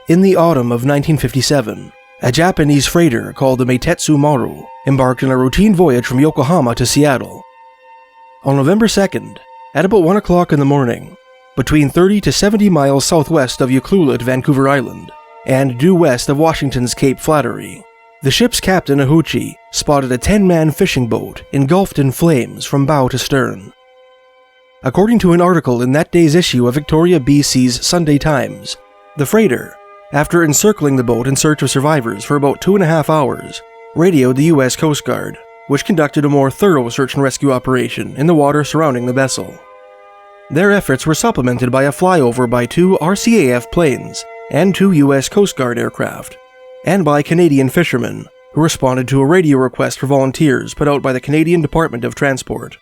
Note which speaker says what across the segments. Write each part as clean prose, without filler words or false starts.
Speaker 1: In the autumn of 1957, a Japanese freighter called the Meitetsu Maru embarked on a routine voyage from Yokohama to Seattle. On November 2nd, at about 1 o'clock in the morning, between 30 to 70 miles southwest of Ucluelet, Vancouver Island, and due west of Washington's Cape Flattery, the ship's captain Ohuchi spotted a 10-man fishing boat engulfed in flames from bow to stern. According to an article in that day's issue of Victoria, BC's Sunday Times, the freighter, after encircling the boat in search of survivors for about 2.5 hours, radioed the U.S. Coast Guard, which conducted a more thorough search and rescue operation in the water surrounding the vessel. Their efforts were supplemented by a flyover by 2 RCAF planes and 2 U.S. Coast Guard aircraft, and by Canadian fishermen who responded to a radio request for volunteers put out by the Canadian Department of Transport.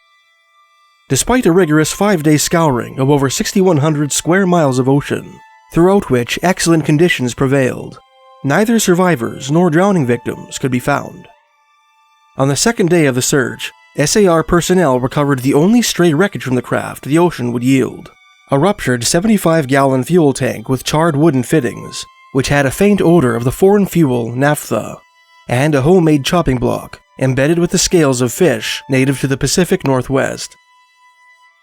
Speaker 1: Despite a rigorous 5-day scouring of over 6,100 square miles of ocean, throughout which excellent conditions prevailed, neither survivors nor drowning victims could be found. On the second day of the search, SAR personnel recovered the only stray wreckage from the craft the ocean would yield: a ruptured 75-gallon fuel tank with charred wooden fittings, which had a faint odor of the foreign fuel naphtha, and a homemade chopping block embedded with the scales of fish native to the Pacific Northwest.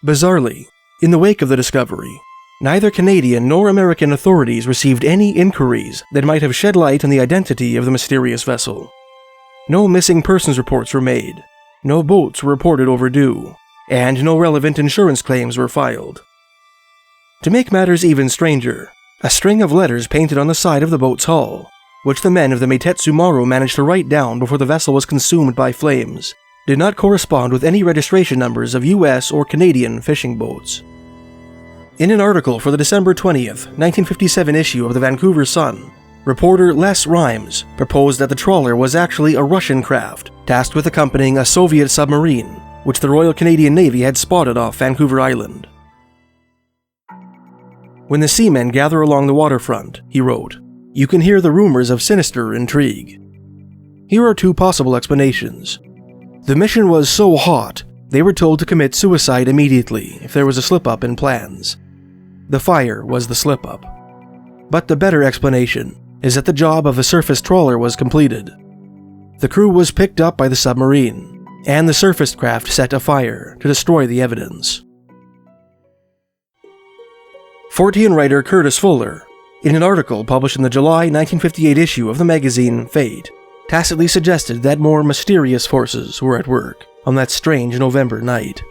Speaker 1: Bizarrely, in the wake of the discovery, neither Canadian nor American authorities received any inquiries that might have shed light on the identity of the mysterious vessel. No missing persons reports were made, no boats were reported overdue, and no relevant insurance claims were filed. To make matters even stranger, a string of letters painted on the side of the boat's hull, which the men of the Meitetsu Maru managed to write down before the vessel was consumed by flames, did not correspond with any registration numbers of U.S. or Canadian fishing boats. In an article for the December 20th, 1957 issue of the Vancouver Sun, reporter Les Rimes proposed that the trawler was actually a Russian craft tasked with accompanying a Soviet submarine, which the Royal Canadian Navy had spotted off Vancouver Island. When the seamen gather along the waterfront, he wrote, you can hear the rumors of sinister intrigue. Here are 2 possible explanations. The mission was so hot, they were told to commit suicide immediately if there was a slip-up in plans. The fire was the slip-up. But the better explanation is that the job of a surface trawler was completed. The crew was picked up by the submarine, and the surface craft set afire to destroy the evidence. Fortean writer Curtis Fuller, in an article published in the July 1958 issue of the magazine Fate, tacitly suggested that more mysterious forces were at work on that strange November night.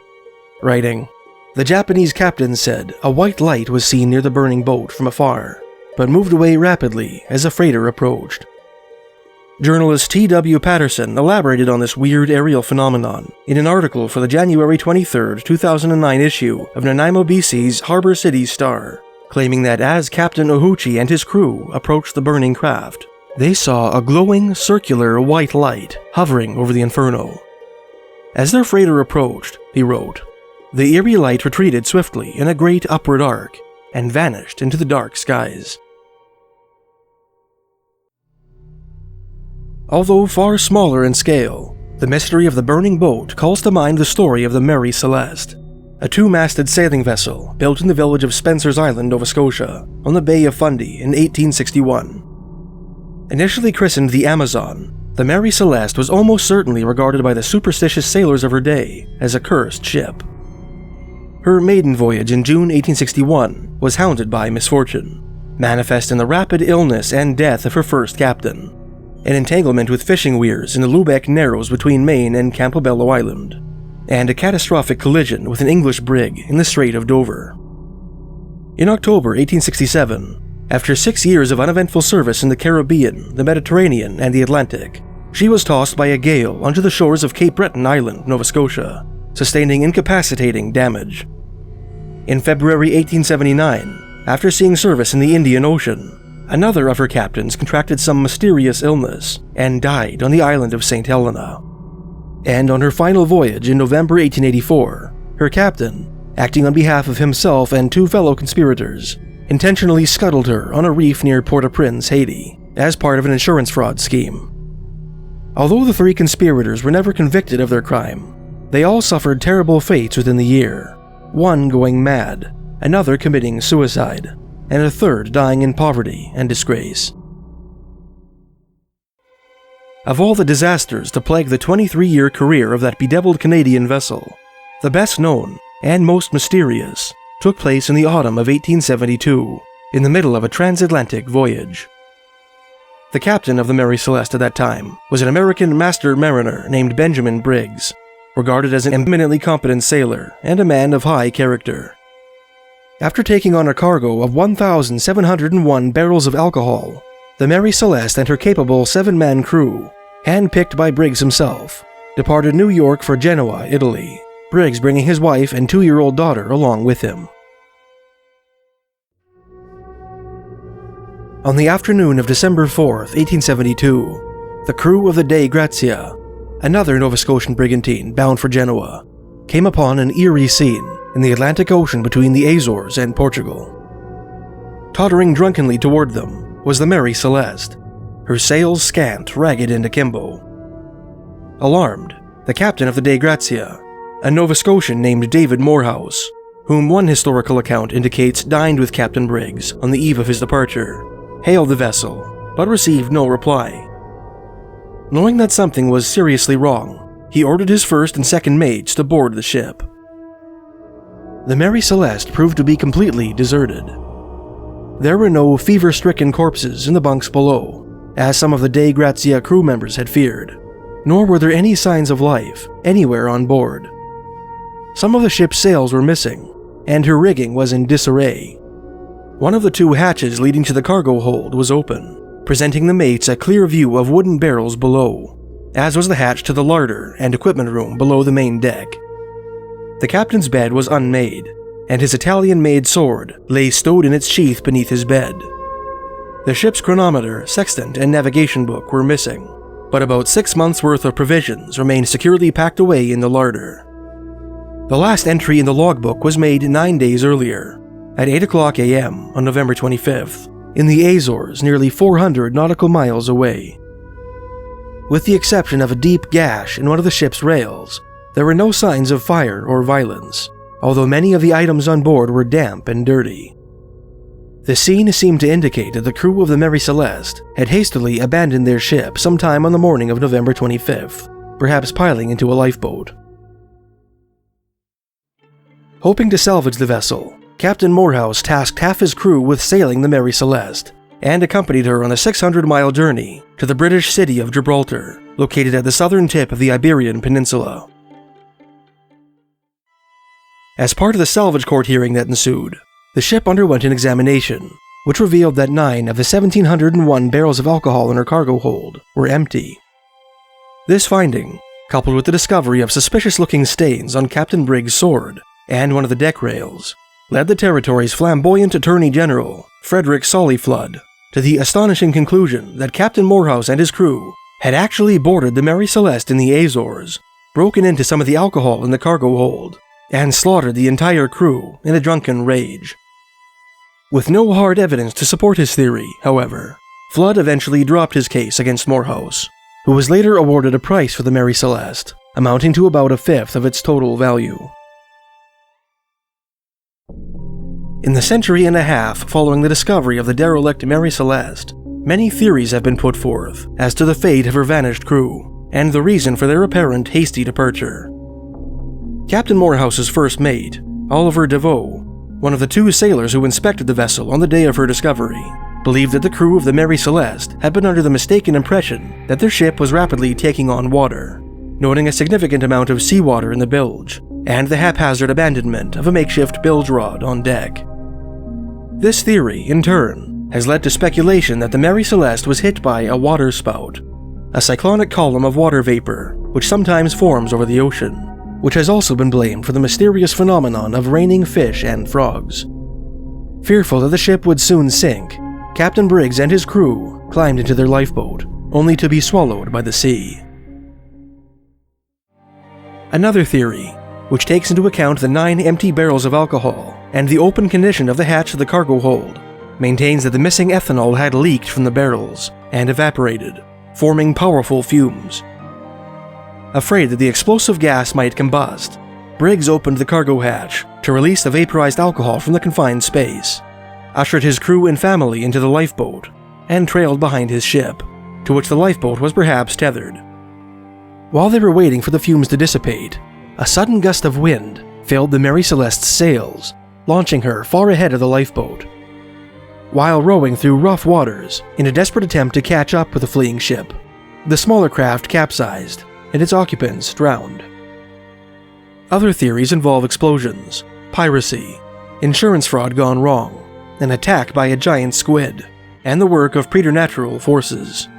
Speaker 1: Writing, the Japanese captain said a white light was seen near the burning boat from afar, but moved away rapidly as a freighter approached. Journalist T.W. Patterson elaborated on this weird aerial phenomenon in an article for the January 23, 2009 issue of Nanaimo, BC's Harbor City Star, claiming that as Captain Ohuchi and his crew approached the burning craft, they saw a glowing, circular white light hovering over the inferno. As their freighter approached, he wrote, the eerie light retreated swiftly in a great upward arc and vanished into the dark skies. Although far smaller in scale, the mystery of the burning boat calls to mind the story of the Mary Celeste, a 2-masted sailing vessel built in the village of Spencer's Island, Nova Scotia, on the Bay of Fundy in 1861. Initially christened the Amazon, the Mary Celeste was almost certainly regarded by the superstitious sailors of her day as a cursed ship. Her maiden voyage in June 1861 was hounded by misfortune, manifest in the rapid illness and death of her first captain, an entanglement with fishing weirs in the Lubeck Narrows between Maine and Campobello Island, and a catastrophic collision with an English brig in the Strait of Dover. In October 1867, after 6 years of uneventful service in the Caribbean, the Mediterranean, and the Atlantic, she was tossed by a gale onto the shores of Cape Breton Island, Nova Scotia, sustaining incapacitating damage. In February 1879, after seeing service in the Indian Ocean, another of her captains contracted some mysterious illness and died on the island of St. Helena. And on her final voyage in November 1884, her captain, acting on behalf of himself and 2 fellow conspirators, intentionally scuttled her on a reef near Port-au-Prince, Haiti, as part of an insurance fraud scheme. Although the 3 conspirators were never convicted of their crime, they all suffered terrible fates within the year, one going mad, another committing suicide, and a third dying in poverty and disgrace. Of all the disasters to plague the 23-year career of that bedeviled Canadian vessel, the best known and most mysterious took place in the autumn of 1872, in the middle of a transatlantic voyage. The captain of the Mary Celeste at that time was an American master mariner named Benjamin Briggs, regarded as an eminently competent sailor and a man of high character. After taking on a cargo of 1,701 barrels of alcohol, the Mary Celeste and her capable 7-man crew, handpicked by Briggs himself, departed New York for Genoa, Italy, Briggs bringing his wife and 2-year-old daughter along with him. On the afternoon of December 4th, 1872, the crew of the Dei Grazia, another Nova Scotian brigantine bound for Genoa, came upon an eerie scene in the Atlantic Ocean between the Azores and Portugal. Tottering drunkenly toward them was the Mary Celeste, her sails scant, ragged, and akimbo. Alarmed, the captain of the Dei Grazia, a Nova Scotian named David Morehouse, whom one historical account indicates dined with Captain Briggs on the eve of his departure, hailed the vessel, but received no reply. Knowing that something was seriously wrong, he ordered his first and second mates to board the ship. The Mary Celeste proved to be completely deserted. There were no fever-stricken corpses in the bunks below, as some of the Dei Grazia crew members had feared, nor were there any signs of life anywhere on board. Some of the ship's sails were missing, and her rigging was in disarray. One of the 2 hatches leading to the cargo hold was open, presenting the mates a clear view of wooden barrels below, as was the hatch to the larder and equipment room below the main deck. The captain's bed was unmade, and his Italian-made sword lay stowed in its sheath beneath his bed. The ship's chronometer, sextant, and navigation book were missing, but about 6 months' worth of provisions remained securely packed away in the larder. The last entry in the logbook was made 9 days earlier, at 8:00 a.m. on November 25th, in the Azores, nearly 400 nautical miles away. With the exception of a deep gash in one of the ship's rails, there were no signs of fire or violence, although many of the items on board were damp and dirty. The scene seemed to indicate that the crew of the Mary Celeste had hastily abandoned their ship sometime on the morning of November 25th, perhaps piling into a lifeboat. Hoping to salvage the vessel, Captain Morehouse tasked half his crew with sailing the Mary Celeste, and accompanied her on a 600-mile journey to the British city of Gibraltar, located at the southern tip of the Iberian Peninsula. As part of the salvage court hearing that ensued, the ship underwent an examination, which revealed that 9 of the 1,701 barrels of alcohol in her cargo hold were empty. This finding, coupled with the discovery of suspicious-looking stains on Captain Briggs' sword and one of the deck rails, led the territory's flamboyant Attorney General, Frederick Sollyflood, to the astonishing conclusion that Captain Morehouse and his crew had actually boarded the Mary Celeste in the Azores, broken into some of the alcohol in the cargo hold, and slaughtered the entire crew in a drunken rage. With no hard evidence to support his theory, however, Flood eventually dropped his case against Morehouse, who was later awarded a price for the Mary Celeste, amounting to about 1/5 of its total value. In the century and a half following the discovery of the derelict Mary Celeste, many theories have been put forth as to the fate of her vanished crew, and the reason for their apparent hasty departure. Captain Morehouse's first mate, Oliver Devoe, one of the 2 sailors who inspected the vessel on the day of her discovery, believed that the crew of the Mary Celeste had been under the mistaken impression that their ship was rapidly taking on water, noting a significant amount of seawater in the bilge, and the haphazard abandonment of a makeshift bilge rod on deck. This theory, in turn, has led to speculation that the Mary Celeste was hit by a waterspout, a cyclonic column of water vapor which sometimes forms over the ocean, which has also been blamed for the mysterious phenomenon of raining fish and frogs. Fearful that the ship would soon sink, Captain Briggs and his crew climbed into their lifeboat, only to be swallowed by the sea. Another theory, which takes into account the 9 empty barrels of alcohol and the open condition of the hatch of the cargo hold, maintains that the missing ethanol had leaked from the barrels and evaporated, forming powerful fumes. Afraid that the explosive gas might combust, Briggs opened the cargo hatch to release the vaporized alcohol from the confined space, ushered his crew and family into the lifeboat, and trailed behind his ship, to which the lifeboat was perhaps tethered. While they were waiting for the fumes to dissipate, a sudden gust of wind filled the Mary Celeste's sails, launching her far ahead of the lifeboat. While rowing through rough waters in a desperate attempt to catch up with the fleeing ship, the smaller craft capsized and its occupants drowned. Other theories involve explosions, piracy, insurance fraud gone wrong, an attack by a giant squid, and the work of preternatural forces.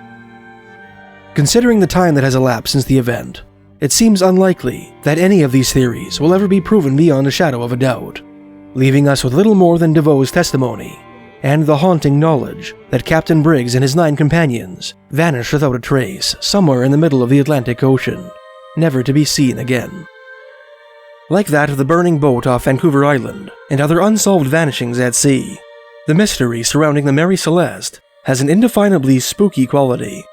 Speaker 1: Considering the time that has elapsed since the event, it seems unlikely that any of these theories will ever be proven beyond a shadow of a doubt, leaving us with little more than DeVoe's testimony and the haunting knowledge that Captain Briggs and his 9 companions vanished without a trace somewhere in the middle of the Atlantic Ocean, never to be seen again. Like that of the burning boat off Vancouver Island and other unsolved vanishings at sea, the mystery surrounding the Mary Celeste has an indefinably spooky quality,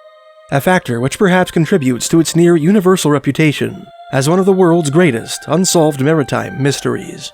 Speaker 1: a factor which perhaps contributes to its near-universal reputation as one of the world's greatest unsolved maritime mysteries.